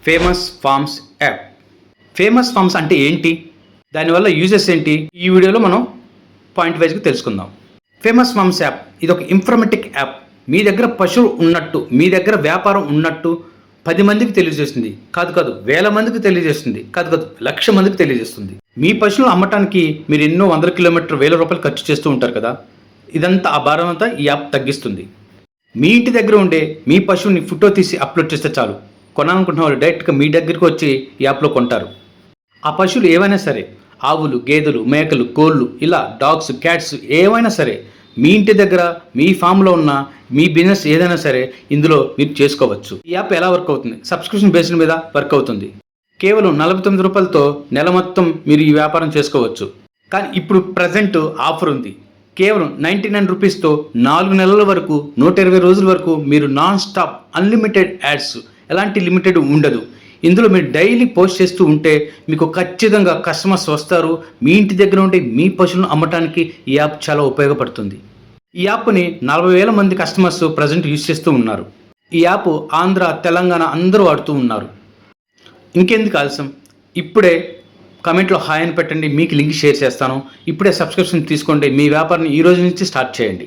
Famous farms app. Famous farms అంటే ఏంటి, దానివల్ల యూజెస్ ఏంటి, ఈ వీడియోలో మనం పాయింట్ వైజ్గా తెలుసుకుందాం. ఫేమస్ ఫార్మ్స్ యాప్ ఇది ఒక ఇన్ఫర్మేటిక్ యాప్. మీ దగ్గర పశువు ఉన్నట్టు, మీ దగ్గర వ్యాపారం ఉన్నట్టు 10 మందికి తెలియజేస్తుంది. కాదు వేల మందికి తెలియజేస్తుంది. కాదు లక్ష మందికి తెలియజేస్తుంది. మీ పశువులు అమ్మటానికి మీరు ఎన్నో 100 కిలోమీటర్ ₹1000 ఖర్చు చేస్తూ ఉంటారు కదా, ఇదంతా ఆ భారం అంతా ఈ యాప్ తగ్గిస్తుంది. మీ ఇంటి దగ్గర ఉండే మీ పశువుని ఫోటో తీసి అప్లోడ్ చేస్తే చాలు, కొనాలనుకుంటున్న వాళ్ళు డైరెక్ట్గా మీ దగ్గరికి వచ్చి ఈ యాప్లో కొంటారు. ఆ పశువులు ఏవైనా సరే, ఆవులు, గేదెలు, మేకలు, కోళ్ళు, ఇలా డాగ్స్, క్యాట్స్ ఏవైనా సరే, మీ ఇంటి దగ్గర మీ ఫామ్లో ఉన్న మీ బిజినెస్ ఏదైనా సరే ఇందులో మీరు చేసుకోవచ్చు. ఈ యాప్ ఎలా వర్క్ అవుతుంది? సబ్స్క్రిప్షన్ బేస్డ్ మీద వర్క్ అవుతుంది. కేవలం ₹49 నెల మొత్తం మీరు ఈ వ్యాపారం చేసుకోవచ్చు. కానీ ఇప్పుడు ప్రజెంట్ ఆఫర్ ఉంది. కేవలం ₹99 4 నెలల వరకు, 120 రోజుల వరకు మీరు నాన్ స్టాప్ అన్లిమిటెడ్ యాడ్స్, ఎలాంటి లిమిటెడ్ ఉండదు. ఇందులో మీరు డైలీ పోస్ట్ చేస్తూ ఉంటే మీకు ఖచ్చితంగా కస్టమర్స్ వస్తారు. మీ ఇంటి దగ్గర ఉంటే మీ పశువులను అమ్మటానికి ఈ యాప్ చాలా ఉపయోగపడుతుంది. ఈ యాప్ని 40,000 మంది కస్టమర్స్ ప్రజెంట్ యూజ్ చేస్తూ ఉన్నారు. ఈ యాప్ ఆంధ్ర, తెలంగాణ అందరూ వాడుతూ ఉన్నారు. ఇంకెందుకు ఆలస్యం, ఇప్పుడే కామెంట్లో హాయ్ అని పెట్టండి, మీకు లింక్ షేర్ చేస్తాను. ఇప్పుడే సబ్స్క్రిప్షన్ తీసుకోండి, మీ వ్యాపారాన్ని ఈ రోజు నుంచి స్టార్ట్ చేయండి.